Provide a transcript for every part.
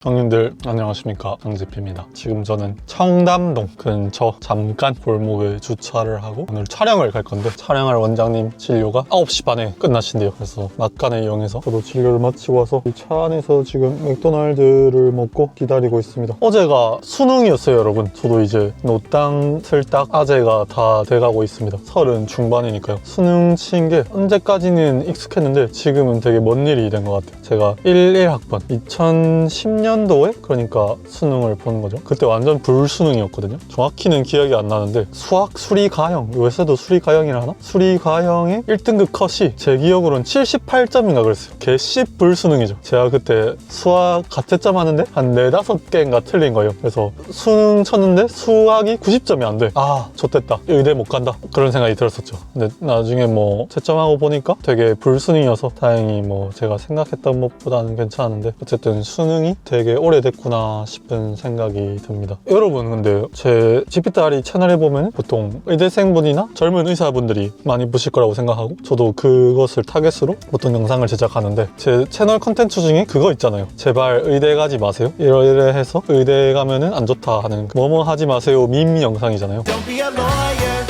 형님들 안녕하십니까, 양지피입니다. 지금 저는 청담동 근처 잠깐 골목에 주차를 하고 오늘 촬영을 갈 건데, 촬영할 원장님 진료가 9시 반에 끝나신대요. 그래서 막간을 이용해서 저도 진료를 마치고 와서 이 차 안에서 지금 맥도날드를 먹고 기다리고 있습니다. 어제가 수능이었어요, 여러분. 저도 이제 노땅 틀딱 아재가 다 돼가고 있습니다. 30 중반이니까요. 수능 친 게 언제까지는 익숙했는데 지금은 되게 먼 일이 된 것 같아요. 제가 11학번 2010년도에 그러니까 수능을 보는 거죠. 그때 완전 불수능이었거든요. 정확히는 기억이 안 나는데 수학 수리가형, 요새도 수리가형이라 하나? 수리가형의 1등급 컷이 제 기억으로는 78점인가 그랬어요. 개씹 불수능이죠. 제가 그때 수학 가채점 하는데 한 4, 5개인가 틀린 거예요. 그래서 수능 쳤는데 수학이 90점이 안 돼. 아, 좆됐다. 의대 못 간다. 그런 생각이 들었었죠. 근데 나중에 뭐 채점하고 보니까 되게 불수능이어서 다행히 뭐 제가 생각했던 것보다는 괜찮았는데, 어쨌든 수능이 되게 오래됐구나 싶은 생각이 듭니다. 여러분, 근데 제 GP따리 채널에 보면 보통 의대생분이나 젊은 의사분들이 많이 보실 거라고 생각하고, 저도 그것을 타겟으로 보통 영상을 제작하는데, 제 채널 컨텐츠 중에 그거 있잖아요. 제발 의대 가지 마세요. 이래 해서 의대 가면은 안 좋다 하는 뭐뭐 하지 마세요 밈 영상이잖아요. Don't be a lawyer.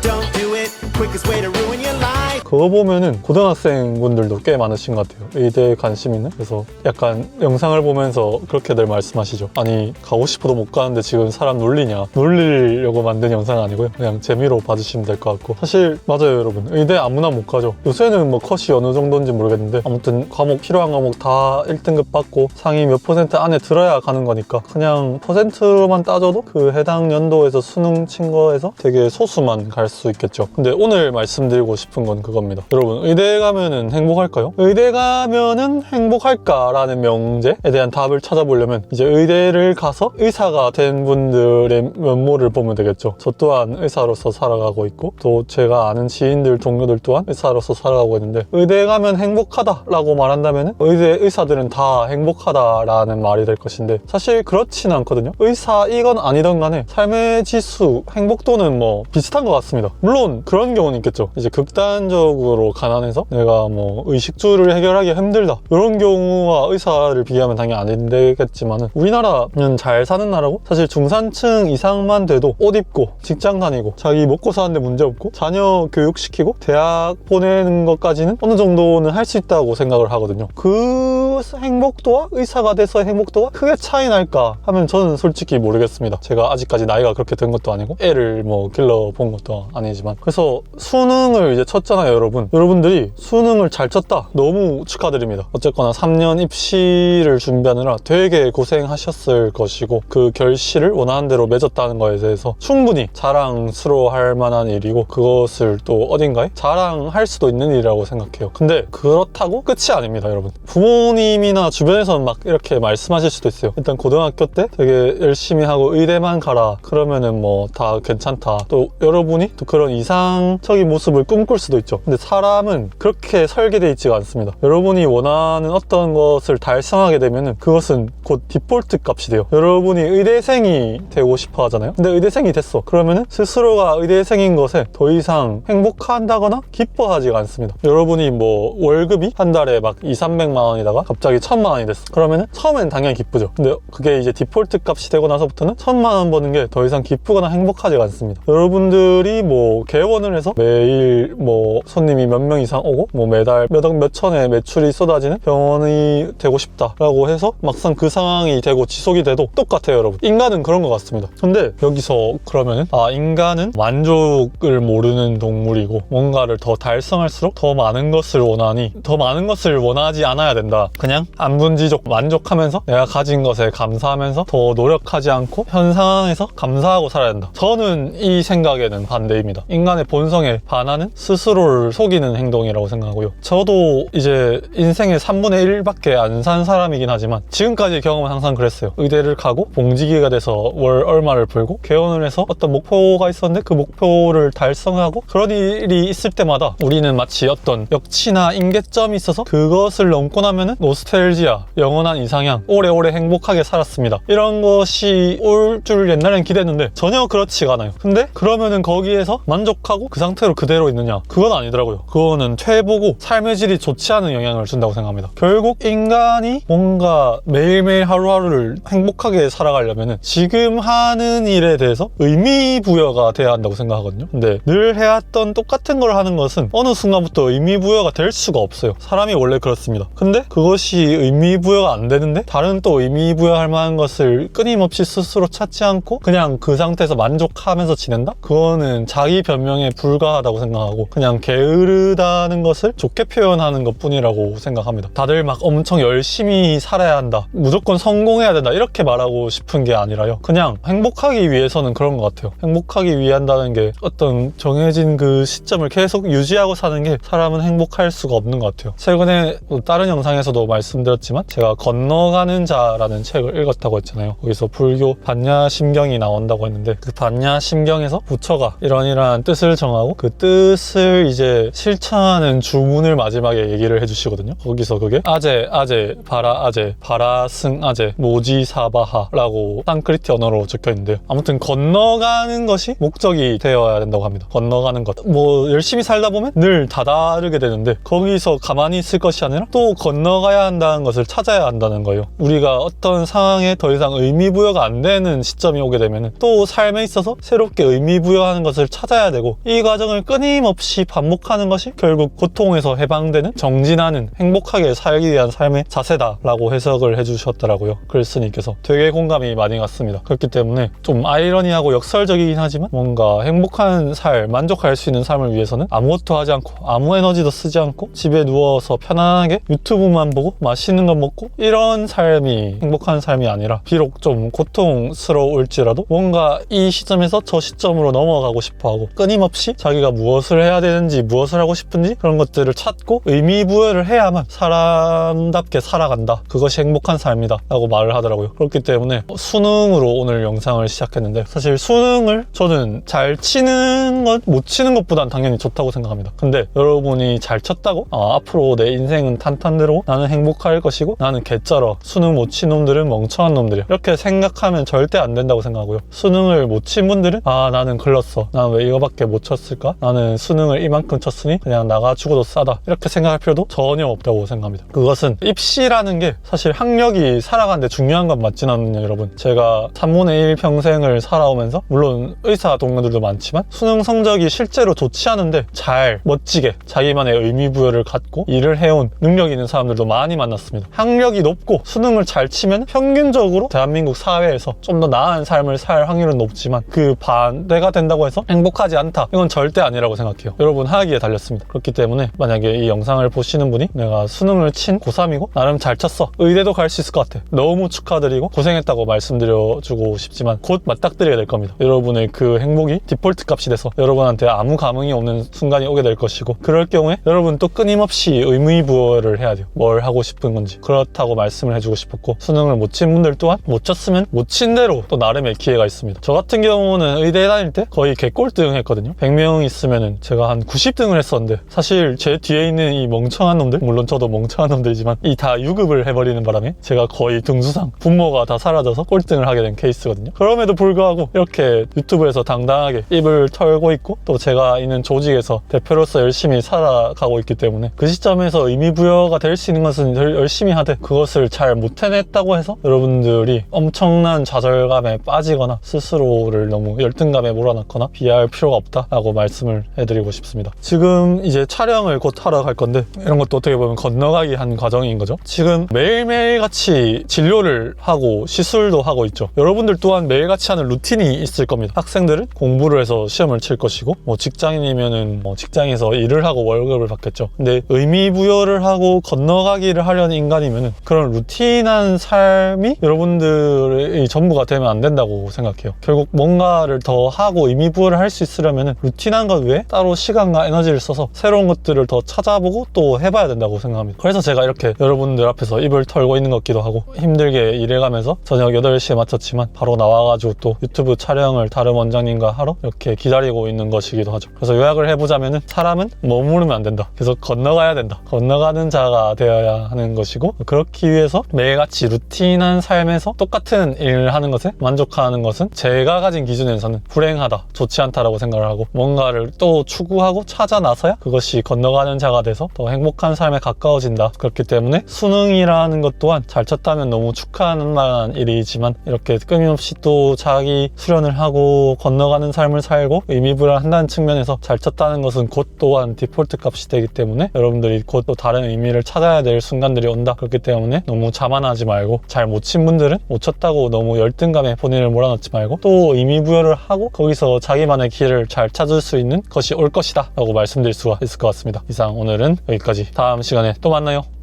Don't do it. Quickest way to ruin your life. 그거 보면은 고등학생분들도 꽤 많으신 것 같아요. 의대에 관심 있는. 그래서 약간 영상을 보면서 그렇게들 말씀하시죠. 아니, 가고 싶어도 못 가는데 지금 사람 놀리냐. 놀리려고 만든 영상 아니고요. 그냥 재미로 봐주시면 될 것 같고. 사실 맞아요, 여러분. 의대 아무나 못 가죠. 요새는 뭐 컷이 어느 정도인지 모르겠는데, 아무튼 과목, 필요한 과목 다 1등급 받고 상위 몇 % 안에 들어야 가는 거니까 그냥 퍼센트로만 따져도 그 해당 연도에서 수능 친 거에서 되게 소수만 갈 수 있겠죠. 근데 오늘 말씀드리고 싶은 건 그겁니다. 여러분, 의대 가면은 행복할까요? 의대 가면은 행복할까라는 명제에 대한 답을 찾아보려면 이제 의대를 가서 의사가 된 분들의 면모를 보면 되겠죠. 저 또한 의사로서 살아가고 있고, 또 제가 아는 지인들, 동료들 또한 의사로서 살아가고 있는데, 의대 가면 행복하다라고 말한다면 의대 의사들은 다 행복하다라는 말이 될 것인데, 사실 그렇지는 않거든요. 의사이건 아니던 간에 삶의 지수, 행복도는 뭐 비슷한 것 같습니다. 물론 그런 경우는 있겠죠. 이제 극단적으로 가난해서 내가 뭐 의식주를 해결하기 힘들다, 이런 경우와 의사를 비교하면 당연히 안 되겠지만은, 우리나라는 잘 사는 나라고, 사실 중산층 이상만 돼도 옷 입고 직장 다니고 자기 먹고 사는데 문제 없고 자녀 교육시키고 대학 보내는 것까지는 어느 정도는 할 수 있다고 생각을 하거든요. 그 행복도와 의사가 돼서의 행복도가 크게 차이 날까 하면 저는 솔직히 모르겠습니다. 제가 아직까지 나이가 그렇게 된 것도 아니고 애를 뭐 길러본 것도 아니지만. 그래서 수능을 이제 쳤잖아요, 여러분. 여러분들이 수능을 잘 쳤다, 너무 축하드립니다. 어쨌거나 3년 입시를 준비하느라 되게 고생하셨을 것이고, 그 결실을 원하는 대로 맺었다는 거에 대해서 충분히 자랑스러워할 만한 일이고, 그것을 또 어딘가에 자랑할 수도 있는 일이라고 생각해요. 근데 그렇다고 끝이 아닙니다, 여러분. 부모님이나 주변에서는 막 이렇게 말씀하실 수도 있어요. 일단 고등학교 때 되게 열심히 하고 의대만 가라, 그러면은 뭐 다 괜찮다. 또 여러분이 또 그런 이상적인 모습을 꿈꿀 수도 있죠. 근데 사람은 그렇게 설계되어 있지가 않습니다. 여러분이 원하는 어떤 것을 달성하게 되면은 그것은 곧 디폴트 값이 돼요. 여러분이 의대생이 되고 싶어 하잖아요. 근데 의대생이 됐어. 그러면은 스스로가 의대생인 것에 더 이상 행복한다거나 기뻐하지가 않습니다. 여러분이 뭐 월급이 한 달에 막 200~300만 원이다가 갑자기 1000만 원이 됐어. 그러면은 처음엔 당연히 기쁘죠. 근데 그게 이제 디폴트 값이 되고 나서부터는 1000만 원 버는 게 더 이상 기쁘거나 행복하지가 않습니다. 여러분들이 뭐 개원을 해서 매일 뭐 손님이 몇 명 이상 오고 뭐 매달 몇 억 몇천의 매출이 쏟아지는 병원이 되고 싶다라고 해서 막상 그 상황이 되고 지속이 돼도 똑같아요, 여러분. 인간은 그런 것 같습니다. 근데 여기서 그러면은 인간은 만족을 모르는 동물이고, 뭔가를 더 달성할수록 더 많은 것을 원하니 더 많은 것을 원하지 않아야 된다. 그냥 안분지족 만족하면서 내가 가진 것에 감사하면서 더 노력하지 않고 현 상황에서 감사하고 살아야 된다. 저는 이 생각에는 반대입니다. 인간의 본성에 반하는, 스스로를 속이는 행동이라고 생각하고요. 저도 이제 인생의 3분의 1밖에 안 산 사람이긴 하지만 지금까지 경험은 항상 그랬어요. 의대를 가고 봉지기가 돼서 월 얼마를 벌고 개원을 해서 어떤 목표가 있었는데 그 목표를 달성하고, 그런 일이 있을 때마다 우리는 마치 어떤 역치나 임계점이 있어서 그것을 넘고 나면은 노스텔지아, 영원한 이상향, 오래오래 행복하게 살았습니다, 이런 것이 올 줄 옛날엔 기대했는데 전혀 그렇지가 않아요. 근데 그러면은 거기에서 만족하고 그 상태로 그대로 있느냐? 그건 아니다. 되더라고요. 그거는 퇴보고 삶의 질이 좋지 않은 영향을 준다고 생각합니다. 결국 인간이 뭔가 매일매일 하루하루를 행복하게 살아가려면 지금 하는 일에 대해서 의미 부여가 돼야 한다고 생각하거든요. 근데 늘 해왔던 똑같은 걸 하는 것은 어느 순간부터 의미 부여가 될 수가 없어요. 사람이 원래 그렇습니다. 근데 그것이 의미 부여가 안 되는데 다른 또 의미 부여할 만한 것을 끊임없이 스스로 찾지 않고 그냥 그 상태에서 만족하면서 지낸다? 그거는 자기 변명에 불과하다고 생각하고 그냥 게으르다는 것을 좋게 표현하는 것 뿐이라고 생각합니다. 다들 막 엄청 열심히 살아야 한다, 무조건 성공해야 된다 이렇게 말하고 싶은 게 아니라요. 그냥 행복하기 위해서는 그런 것 같아요. 행복하기 위한다는 게 어떤 정해진 그 시점을 계속 유지하고 사는 게 사람은 행복할 수가 없는 것 같아요. 최근에 다른 영상에서도 말씀드렸지만 제가 건너가는 자라는 책을 읽었다고 했잖아요. 거기서 불교 반야심경이 나온다고 했는데 그 반야심경에서 부처가 이러이러한 뜻을 정하고 그 뜻을 이제 실천하는 주문을 마지막에 얘기를 해주시거든요. 거기서 그게 아제, 아제, 바라, 아제, 바라승, 아제, 모지사바하 라고 산크리트 언어로 적혀 있는데요. 아무튼 건너가는 것이 목적이 되어야 된다고 합니다. 건너가는 것. 뭐 열심히 살다 보면 늘 다다르게 되는데 거기서 가만히 있을 것이 아니라 또 건너가야 한다는 것을 찾아야 한다는 거예요. 우리가 어떤 상황에 더 이상 의미 부여가 안 되는 시점이 오게 되면 또 삶에 있어서 새롭게 의미 부여하는 것을 찾아야 되고 이 과정을 끊임없이 반복하는 것이 결국 고통에서 해방되는 정진하는 행복하게 살기 위한 삶의 자세다라고 해석을 해주셨더라고요. 글쓴이께서 되게 공감이 많이 갔습니다. 그렇기 때문에 좀 아이러니하고 역설적이긴 하지만 뭔가 행복한 삶, 만족할 수 있는 삶을 위해서는 아무것도 하지 않고 아무 에너지도 쓰지 않고 집에 누워서 편안하게 유튜브만 보고 맛있는 거 먹고 이런 삶이 행복한 삶이 아니라 비록 좀 고통스러울지라도 뭔가 이 시점에서 저 시점으로 넘어가고 싶어하고 끊임없이 자기가 무엇을 해야 되는지 무엇을 하고 싶은지 그런 것들을 찾고 의미 부여를 해야만 사람답게 살아간다, 그것이 행복한 삶이다 라고 말을 하더라고요. 그렇기 때문에 수능으로 오늘 영상을 시작했는데 사실 수능을 저는 잘 치는 것, 못 치는 것보단 당연히 좋다고 생각합니다. 근데 여러분이 잘 쳤다고 앞으로 내 인생은 탄탄대로 나는 행복할 것이고 나는 개쩔어, 수능 못 친 놈들은 멍청한 놈들이야 이렇게 생각하면 절대 안 된다고 생각하고요. 수능을 못 친 분들은 나는 글렀어, 나는 왜 이거밖에 못 쳤을까, 나는 수능을 이만큼 쳤으니 그냥 나가 죽어도 싸다 이렇게 생각할 필요도 전혀 없다고 생각합니다. 그것은 입시라는 게 사실 학력이 살아가는데 중요한 건 맞진 않거든요. 여러분, 제가 3분의 1 평생을 살아오면서 물론 의사 동료들도 많지만 수능 성적이 실제로 좋지 않은데 잘 멋지게 자기만의 의미 부여를 갖고 일을 해온 능력 있는 사람들도 많이 만났습니다. 학력이 높고 수능을 잘 치면 평균적으로 대한민국 사회에서 좀 더 나은 삶을 살 확률은 높지만 그 반대가 된다고 해서 행복하지 않다, 이건 절대 아니라고 생각해요. 여러분, 하기에 달렸습니다. 그렇기 때문에 만약에 이 영상을 보시는 분이 내가 수능을 친 고3이고 나름 잘 쳤어, 의대도 갈 수 있을 것 같아, 너무 축하드리고 고생했다고 말씀드려주고 싶지만 곧 맞닥뜨리게 될 겁니다. 여러분의 그 행복이 디폴트 값이 돼서 여러분한테 아무 감흥이 없는 순간이 오게 될 것이고, 그럴 경우에 여러분 또 끊임없이 의미부여를 해야 돼요. 뭘 하고 싶은 건지. 그렇다고 말씀을 해주고 싶었고, 수능을 못 친 분들 또한 못 쳤으면 못 친 대로 또 나름의 기회가 있습니다. 저 같은 경우는 의대 다닐 때 거의 개꼴등 했거든요. 100명 있으면은 제가 한 90등을 했었는데, 사실 제 뒤에 있는 이 멍청한 놈들, 물론 저도 멍청한 놈들이지만 이 다 유급을 해버리는 바람에 제가 거의 등수상 분모가 다 사라져서 꼴등을 하게 된 케이스거든요. 그럼에도 불구하고 이렇게 유튜브에서 당당하게 입을 털고 있고 또 제가 있는 조직에서 대표로서 열심히 살아가고 있기 때문에 그 시점에서 의미부여가 될 수 있는 것은 열심히 하되, 그것을 잘 못 해냈다고 해서 여러분들이 엄청난 좌절감에 빠지거나 스스로를 너무 열등감에 몰아넣거나 비하할 필요가 없다라고 말씀을 해드리고 싶습니다. 지금 이제 촬영을 곧 하러 갈 건데, 이런 것도 어떻게 보면 건너가기 한 과정인 거죠. 지금 매일매일 같이 진료를 하고 시술도 하고 있죠. 여러분들 또한 매일같이 하는 루틴이 있을 겁니다. 학생들은 공부를 해서 시험을 칠 것이고, 직장인이면은 직장에서 일을 하고 월급을 받겠죠. 근데 의미부여를 하고 건너가기를 하려는 인간이면은 그런 루틴한 삶이 여러분들의 전부가 되면 안 된다고 생각해요. 결국 뭔가를 더 하고 의미부여를 할 수 있으려면은 루틴한 것 외에 따로 시간과 에너지를 써서 새로운 것들을 더 찾아보고 또 해봐야 된다고 생각합니다. 그래서 제가 이렇게 여러분들 앞에서 입을 털고 있는 것 같기도 하고, 힘들게 일해가면서 저녁 8시에 마쳤지만 바로 나와가지고 또 유튜브 촬영을 다른 원장님과 하러 이렇게 기다리고 있는 것이기도 하죠. 그래서 요약을 해보자면은 사람은 머무르면 안 된다. 계속 건너가야 된다. 건너가는 자가 되어야 하는 것이고, 그렇기 위해서 매일같이 루틴한 삶에서 똑같은 일을 하는 것에 만족하는 것은 제가 가진 기준에서는 불행하다, 좋지 않다라고 생각을 하고, 뭔가를 또 추구하고 하자 나서야 그것이 건너가는 자가 돼서 더 행복한 삶에 가까워진다. 그렇기 때문에 수능이라는 것 또한 잘 쳤다면 너무 축하하는 만한 일이지만 이렇게 끊임없이 또 자기 수련을 하고 건너가는 삶을 살고 의미부여한다는 측면에서 잘 쳤다는 것은 곧 또한 디폴트 값이 되기 때문에 여러분들이 곧 또 다른 의미를 찾아야 될 순간들이 온다. 그렇기 때문에 너무 자만하지 말고 잘 못 친 분들은 못 쳤다고 너무 열등감에 본인을 몰아넣지 말고 또 의미부여를 하고 거기서 자기만의 길을 잘 찾을 수 있는 것이 올 것이다 라고 말씀드릴 수가 있을 것 같습니다. 이상 오늘은 여기까지. 다음 시간에 또 만나요.